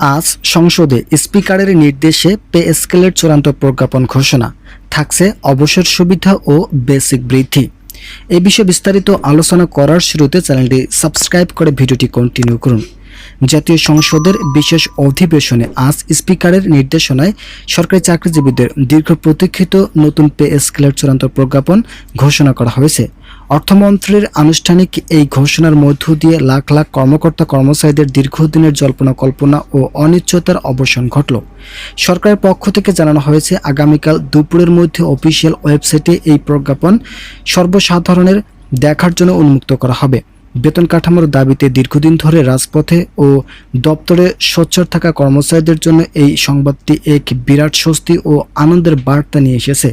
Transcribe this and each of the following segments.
আজ সংসদে স্পিকারের নির্দেশে পে স্কেলের চূড়ান্ত প্রজ্ঞাপন ঘোষণা, থাকছে অবসর সুবিধা ও বেসিক বৃদ্ধি। এই বিষয়ে বিস্তারিত আলোচনা করার শুরুতে চ্যানেলটি সাবস্ক্রাইব করে ভিডিওটি কন্টিনিউ করুন। জাতীয় সংসদের বিশেষ অধিবেশনে আজ স্পিকারের নির্দেশনায় সরকারি চাকরিজীবীদের দীর্ঘ প্রতীক্ষিত নতুন পে স্কেলের চূড়ান্ত প্রজ্ঞাপন ঘোষণা করা হয়েছে। অর্থমন্ত্রীর আনুষ্ঠানিক এই ঘোষণার মধ্য দিয়ে লাখ লাখ কর্মকর্তা কর্মচারীদের দীর্ঘদিনের জল্পনা কল্পনা ও অনিশ্চয়তার অবসান ঘটল। সরকারের পক্ষ থেকে জানানো হয়েছে, আগামীকাল দুপুরের মধ্যে অফিসিয়াল ওয়েবসাইটে এই প্রজ্ঞাপন সর্বসাধারণের দেখার জন্য উন্মুক্ত করা হবে। বেতন কাঠামোর দাবিতে দীর্ঘদিন ধরে রাজপথে ও দপ্তরে সোচ্চার থাকা কর্মচারীদের জন্য এই সংবাদটি এক বিরাট স্বস্তি ও আনন্দের বার্তা নিয়ে এসেছে।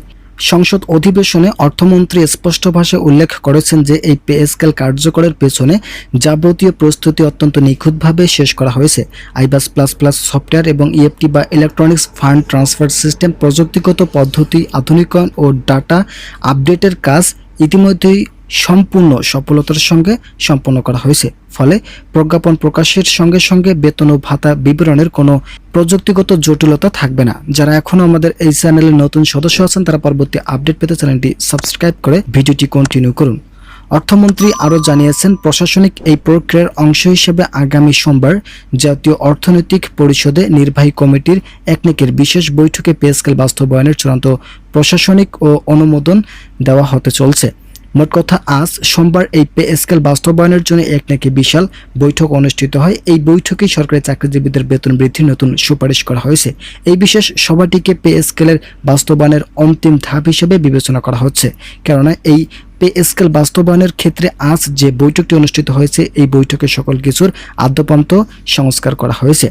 সংসদ অধিবেশনে অর্থমন্ত্রী স্পষ্ট ভাষায় উল্লেখ করেছেন যে এই পে স্কেল কার্যকরের পেছনে যাবতীয় প্রস্তুতি অত্যন্ত নিখুঁতভাবে শেষ করা হয়েছে। আইবাস প্লাস প্লাস সফটওয়্যার এবং ইএফটি বা ইলেকট্রনিক্স ফান্ড ট্রান্সফার সিস্টেম প্রযুক্তিগত পদ্ধতি আধুনিকায়ন ও ডাটা আপডেটের কাজ ইতিমধ্যেই সম্পূর্ণ সফলতার সঙ্গে সম্পন্ন করা হয়েছে। ফলে প্রজ্ঞাপন প্রকাশের সঙ্গে সঙ্গে বেতন ও ভাতা বিবরণের কোনো প্রযুক্তিগত জটিলতা থাকবে না। যারা এখনো আমাদের এই চ্যানেলের নতুন সদস্য আছেন তারা পরবর্তী আপডেট পেতে চ্যানেলটি সাবস্ক্রাইব করে ভিডিওটি কন্টিনিউ করুন। অর্থমন্ত্রী আরও জানিয়েছেন, প্রশাসনিক এই প্রক্রিয়ার অংশ হিসেবে আগামী সোমবার জাতীয় অর্থনৈতিক পরিষদে নির্বাহী কমিটির একনেকের বিশেষ বৈঠকে পে স্কেল বাস্তবায়নের চূড়ান্ত প্রশাসনিক ও অনুমোদন দেওয়া হতে চলছে। মোট কথা, আজ সোমবার এই পে স্কেল বাস্তবায়নের জন্য একনেকে বিশাল বৈঠক অনুষ্ঠিত হয়। এই বৈঠকে সরকারি চাকরিজীবীদের বেতন বৃদ্ধির নতুন সুপারিশ করা হয়েছে। এই বিশেষ সভাটিকে পে স্কেলের বাস্তবায়নের অন্তিম ধাপ হিসেবে বিবেচনা করা হচ্ছে, কেননা এই পে স্কেল বাস্তবায়নের ক্ষেত্রে আজ যে বৈঠকটি অনুষ্ঠিত হয়েছে এই বৈঠকে সকল কিছুর আদ্যপান্ত সংস্কার করা হয়েছে।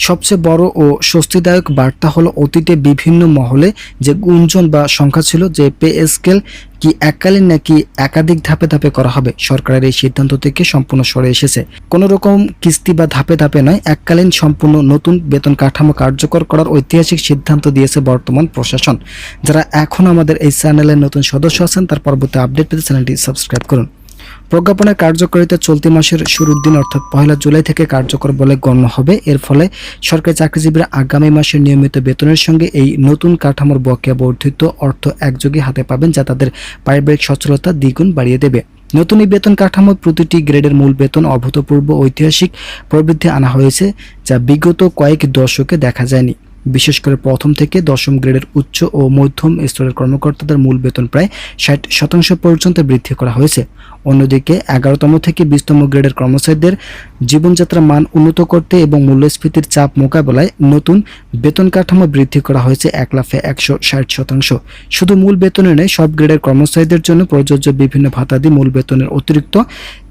সবচেয়ে বড় ও স্বস্তিদায়ক বার্তা হলো, অতীতে বিভিন্ন মহলে যে গুঞ্জন বা সংখ্যা ছিল যে পে স্কেল কি এককালীন নাকি একাধিক ধাপে ধাপে করা হবে, সরকারের এই সিদ্ধান্ত থেকে সম্পূর্ণ সরে এসেছে। কোনো রকম কিস্তি বা ধাপে ধাপে নয়, এককালীন সম্পূর্ণ নতুন বেতন কাঠামো কার্যকর করার ঐতিহাসিক সিদ্ধান্ত দিয়েছে বর্তমান প্রশাসন। যারা এখন আমাদের এই চ্যানেলের নতুন সদস্য আছেন তার পরবর্তী আপডেট পেতে চ্যানেলটি সাবস্ক্রাইব করুন। প্রজ্ঞাপনের কার্যকারিতা চলতি মাসের শুরুর দিন অর্থাৎ 1 জুলাই থেকে কার্যকর বলে গণ্য হবে। এর ফলে সরকারি চাকরিজীবীরা আগামী মাসের নিয়মিত বেতনের সঙ্গে এই নতুন কাঠামোর বকেয়া বর্ধিত অর্থ একযোগে হাতে পাবেন, যা তাদের পারিবারিক সচ্ছলতা দ্বিগুণ বাড়িয়ে দেবে। নতুন এই বেতন কাঠামোর প্রতিটি গ্রেডের মূল বেতন অভূতপূর্ব ঐতিহাসিক প্রবৃদ্ধি আনা হয়েছে, যা বিগত কয়েক দশকে দেখা যায়নি। বিশেষ করে প্রথম থেকে দশম গ্রেডের উচ্চ ও মধ্যম স্তরের কর্মকর্তাদের মূল বেতন প্রায় 60% পর্যন্ত বৃদ্ধি করা হয়েছে। অন্যদিকে 11তম থেকে 20তম গ্রেডের কর্মচারীদের জীবনযাত্রার মান উন্নত করতে এবং মূল্যস্ফীতির চাপ মোকাবেলায় নতুন বেতন কাঠামো বৃদ্ধি করা হয়েছে 1,160%। শুধু মূল বেতনে নয়, সব গ্রেডের কর্মচারীদের জন্য প্রযোজ্য বিভিন্ন ভাতাদি মূল বেতনের অতিরিক্ত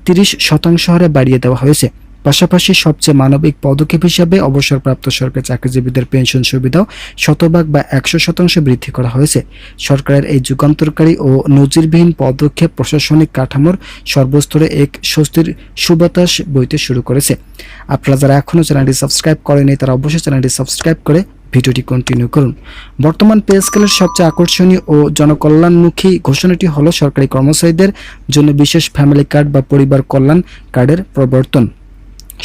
30% হারে বাড়িয়ে দেওয়া হয়েছে। পাশাপাশি সবচেয়ে মানবিক পদক্ষেপ হিসাবে অবসরপ্রাপ্ত সরকারি চাকরিজীবীদের পেনশন সুবিধাও 100% বা 100% বৃদ্ধি করা হয়েছে। সরকারের এই যুগান্তরকারী ও নজিরবিহীন পদক্ষেপ প্রশাসনিক কাঠামোর সর্বস্তরে এক স্বস্তির সুবাতাস বইতে শুরু করেছে। আপনারা যারা এখনও চ্যানেলটি সাবস্ক্রাইব করেনি তারা অবশ্যই চ্যানেলটি সাবস্ক্রাইব করে ভিডিওটি কন্টিনিউ করুন। বর্তমান পে স্কেলের সবচেয়ে আকর্ষণীয় ও জনকল্যাণমুখী ঘোষণাটি হলো সরকারি কর্মচারীদের জন্য বিশেষ ফ্যামিলি কার্ড বা পরিবার কল্যাণ কার্ডের প্রবর্তন।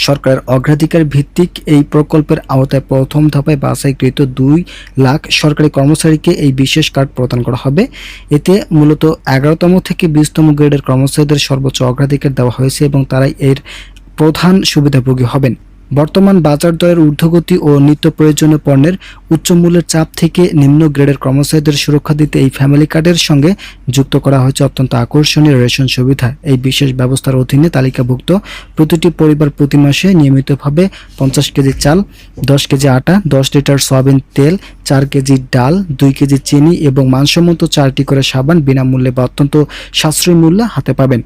সরকারের অগ্রাধিকার ভিত্তিক এই প্রকল্পের আওতায় প্রথম ধাপে বাছাইকৃত 2 লাখ সরকারি কর্মচারীকে এই বিশেষ কার্ড প্রদান করা হবে। এতে মূলত 11তম থেকে 20তম গ্রেডের কর্মচারীদের সর্বোচ্চ অগ্রাধিকার দেওয়া হয়েছে এবং তারাই এর প্রধান সুবিধাভোগী হবেন। বর্তমান বাজার দরের ঊর্ধ্বগতি ও নিত্য প্রয়োজনীয় পণ্যের উচ্চ মূল্যের চাপ থেকে নিম্ন গ্রেডের কর্মচারীদের সুরক্ষা দিতে এই ফ্যামিলি কার্ডের সঙ্গে যুক্ত করা হয়েছে অত্যন্ত আকর্ষণীয় রেশন সুবিধা। এই বিশেষ ব্যবস্থার অধীনে তালিকাভুক্ত প্রতিটি পরিবার প্রতি মাসে নিয়মিতভাবে 50 কেজি চাল, 10 কেজি আটা, 10 লিটার সয়াবিন তেল, 4 কেজি ডাল, 2 কেজি চিনি এবং মানসম্মত 4টি করে সাবান বিনামূল্যে বা অত্যন্ত সাশ্রয়ী মূল্যে হাতে পাবেন।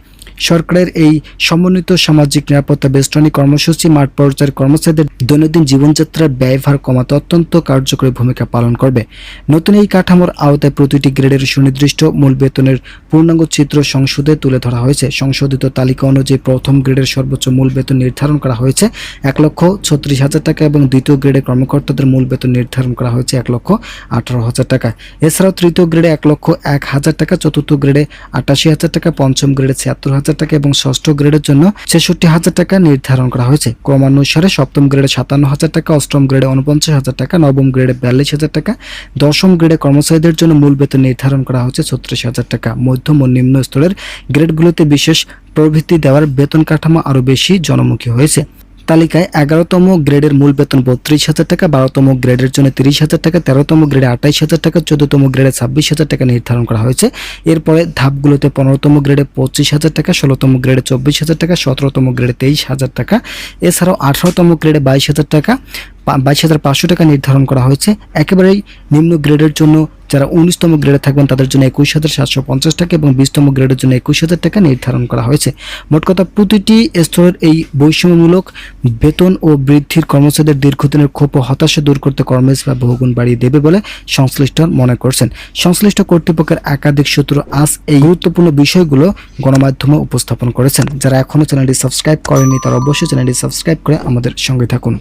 সরকারের এই সমন্বিত সামাজিক নিরাপত্তা বেষ্টনী কর্মসূচি মাঠ পর্যায়ের কর্মচারীদের দৈনন্দিন জীবনযাত্রার ব্যয়ভার কমাতে অত্যন্ত কার্যকরী ভূমিকা পালন করবে। নতুন এই কাঠামোর আওতায় প্রতিটি গ্রেডের সুনির্দিষ্ট মূল বেতনের পূর্ণাঙ্গ চিত্র সংসদে তুলে ধরা হয়েছে। সংশোধিত তালিকা অনুযায়ী প্রথম গ্রেডের সর্বোচ্চ মূল বেতন নির্ধারণ করা হয়েছে 1,36,000 টাকা এবং দ্বিতীয় গ্রেডের কর্মকর্তাদের মূল বেতন নির্ধারণ করা হয়েছে 1,18,000 টাকা। এছাড়াও তৃতীয় গ্রেডে 1,01,000 টাকা, চতুর্থ গ্রেডে 88,000 টাকা, পঞ্চম গ্রেডে 76,000 টাকা এবং ষষ্ঠ গ্রেডের জন্য 66,000 টাকা নির্ধারণ করা হয়েছে। ক্রমানুসারে সপ্তম গ্রেডে 57,000 টাকা, অষ্টম গ্রেডে 49,000 টাকা, নবম গ্রেডে 42,000 টাকা, দশম গ্রেডে কর্মচারীদের জন্য মূল বেতন নির্ধারণ করা হয়েছে 36,000 টাকা। মধ্যম ও নিম্ন স্তরের গ্রেডগুলোতে বিশেষ প্রবৃত্তি দেওয়ার বেতন কাঠামো আরও বেশি জনমুখী হয়েছে। তালিকায় 11তম গ্রেডের মূল বেতন 32,000 টাকা, 12তম গ্রেডের জন্য 30,000 টাকা, 13তম গ্রেডে 28,000 টাকা, 14তম গ্রেডে 26,000 টাকা নির্ধারণ করা হয়েছে। এরপরে ধাপগুলোতে 15তম গ্রেডে 25,000 টাকা, 16তম গ্রেডে 24,000 টাকা, 17তম গ্রেডে 23,000 টাকা, এছাড়াও 18তম গ্রেডে 22,000 টাকা, 22,500 টাকা নির্ধারণ করা হয়েছে। একেবারেই নিম্ন গ্রেডের জন্য যারা 19তম গ্রেডে থাকবেন তাদের জন্য 21,750 টাকা এবং 20তম গ্রেডের জন্য 21,000 টাকা নির্ধারণ করা হয়েছে। মোট কথা প্রতিটি স্তরের এই বৈষম্যমূলক বেতন ও বৃদ্ধির কর্মচারীদের দীর্ঘদিনের ক্ষোভ ও হতাশা দূর করতে কর্মস্থলে বহুগুণ বাড়িয়ে দেবে বলে সংশ্লিষ্ট মনে করছেন। সংশ্লিষ্ট কর্তৃপক্ষের একাধিক সূত্র আজ এই গুরুত্বপূর্ণ বিষয়গুলো গণমাধ্যমে উপস্থাপন করেছেন। যারা এখনো চ্যানেলটি সাবস্ক্রাইব করেনি তারা অবশ্যই চ্যানেলটি সাবস্ক্রাইব করে আমাদের সঙ্গে থাকুন।